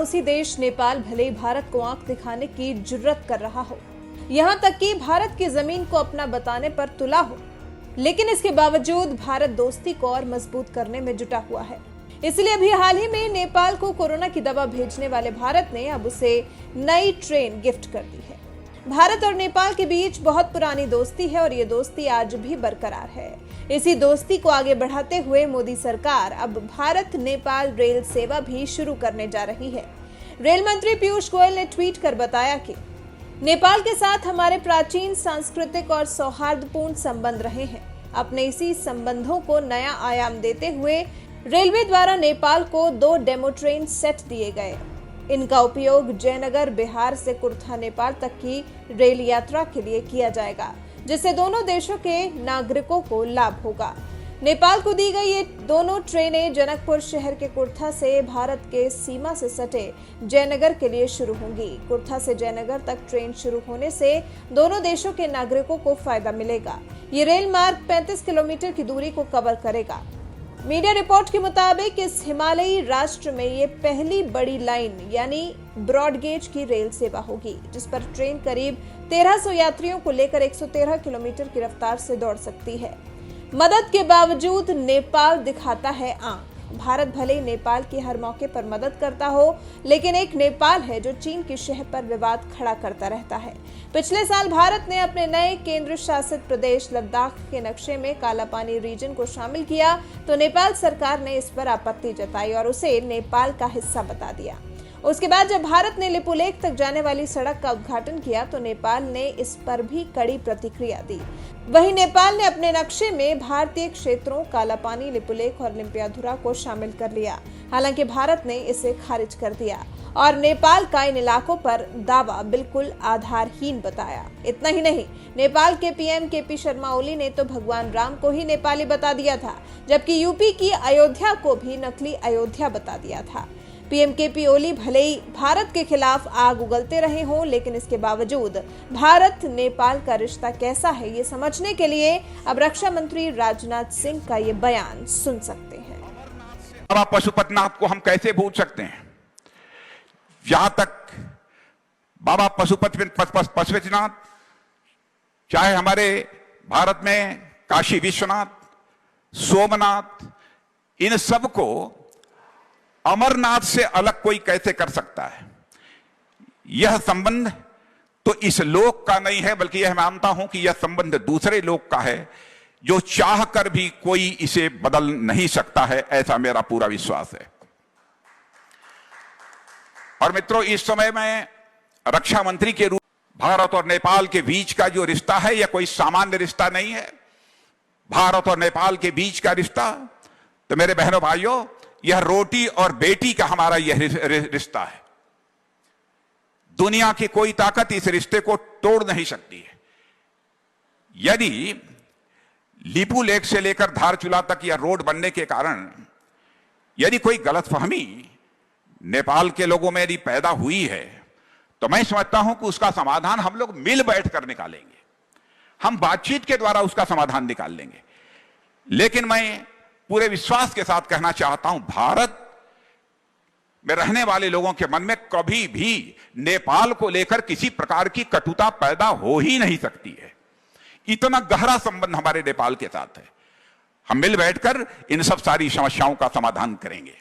पड़ोसी देश नेपाल भले ही भारत को आंख दिखाने की जुर्रत कर रहा हो, यहां तक कि भारत की जमीन को अपना बताने पर तुला हो, लेकिन इसके बावजूद भारत दोस्ती को और मजबूत करने में जुटा हुआ है। इसलिए अभी हाल ही में नेपाल को कोरोना की दवा भेजने वाले भारत ने अब उसे नई ट्रेन गिफ्ट कर दी है। भारत और नेपाल के बीच बहुत पुरानी दोस्ती है और ये दोस्ती आज भी बरकरार है। इसी दोस्ती को आगे बढ़ाते हुए मोदी सरकार अब भारत नेपाल रेल सेवा भी शुरू करने जा रही है। रेल मंत्री पीयूष गोयल ने ट्वीट कर बताया कि नेपाल के साथ हमारे प्राचीन सांस्कृतिक और सौहार्दपूर्ण संबंध रहे हैं। अपने इसी संबंधों को नया आयाम देते हुए रेलवे द्वारा नेपाल को 2 डेमो ट्रेन सेट दिए गए। इनका उपयोग जयनगर बिहार से कुर्था नेपाल तक की रेल यात्रा के लिए किया जाएगा, जिससे दोनों देशों के नागरिकों को लाभ होगा। नेपाल को दी गई ये दोनों ट्रेनें जनकपुर शहर के कुर्था से भारत के सीमा से सटे जयनगर के लिए शुरू होंगी। कुर्था से जयनगर तक ट्रेन शुरू होने से दोनों देशों के नागरिकों को फायदा मिलेगा। ये रेल मार्ग 35 किलोमीटर की दूरी को कवर करेगा। मीडिया रिपोर्ट के मुताबिक इस हिमालयी राष्ट्र में ये पहली बड़ी लाइन यानी ब्रॉडगेज की रेल सेवा होगी, जिस पर ट्रेन करीब 1300 यात्रियों को लेकर 113 किलोमीटर की रफ्तार से दौड़ सकती है। मदद के बावजूद नेपाल दिखाता है आंख। भारत भले ही नेपाल की हर मौके पर मदद करता हो, लेकिन एक नेपाल है जो चीन की शह पर विवाद खड़ा करता रहता है। पिछले साल भारत ने अपने नए केंद्र शासित प्रदेश लद्दाख के नक्शे में कालापानी रीजन को शामिल किया, तो नेपाल सरकार ने इस पर आपत्ति जताई और उसे नेपाल का हिस्सा बता दिया। उसके बाद जब भारत ने लिपुलेख तक जाने वाली सड़क का उद्घाटन किया, तो नेपाल ने इस पर भी कड़ी प्रतिक्रिया दी। वहीं नेपाल ने अपने नक्शे में भारतीय क्षेत्रों कालापानी, लिपुलेख और लिम्पियाधुरा को शामिल कर लिया। हालांकि भारत ने इसे खारिज कर दिया और नेपाल का इन इलाकों पर दावा बिल्कुल आधारहीन बताया। इतना ही नहीं, नेपाल के पीएम केपी शर्मा ओली ने तो भगवान राम को ही नेपाली बता दिया था, जबकि यूपी की अयोध्या को भी नकली अयोध्या बता दिया था। पीएम केपी ओली भले ही भारत के खिलाफ आग उगलते रहे हों, लेकिन इसके बावजूद भारत नेपाल का रिश्ता कैसा है ये समझने के लिए अब रक्षा मंत्री राजनाथ सिंह का ये बयान सुन सकते हैं। बाबा पशुपतिनाथ को हम कैसे भूल सकते हैं? जहां तक बाबा पशुपतिनाथ, चाहे हमारे भारत में काशी विश्वनाथ, सोमनाथ, इन सब को अमरनाथ से अलग कोई कैसे कर सकता है? यह संबंध तो इस लोक का नहीं है, बल्कि यह मानता हूं कि यह संबंध दूसरे लोक का है, जो चाह कर भी कोई इसे बदल नहीं सकता है, ऐसा मेरा पूरा विश्वास है। और मित्रों, इस समय मैं रक्षा मंत्री के रूप भारत और नेपाल के बीच का जो रिश्ता है, यह कोई सामान्य रिश्ता नहीं है। भारत और नेपाल के बीच का रिश्ता तो मेरे बहनों भाइयों, यह रोटी और बेटी का हमारा यह रिश्ता है। दुनिया की कोई ताकत इस रिश्ते को तोड़ नहीं सकती है। यदि लिपुलेख से लेकर धारचूला तक यह रोड बनने के कारण यदि कोई गलतफहमी नेपाल के लोगों में यदि पैदा हुई है, तो मैं समझता हूं कि उसका समाधान हम लोग मिल बैठ कर निकालेंगे। हम बातचीत के द्वारा उसका समाधान निकाल लेंगे। लेकिन मैं पूरे विश्वास के साथ कहना चाहता हूं, भारत में रहने वाले लोगों के मन में कभी भी नेपाल को लेकर किसी प्रकार की कटुता पैदा हो ही नहीं सकती है। इतना गहरा संबंध हमारे नेपाल के साथ है। हम मिल बैठकर इन सब सारी समस्याओं का समाधान करेंगे।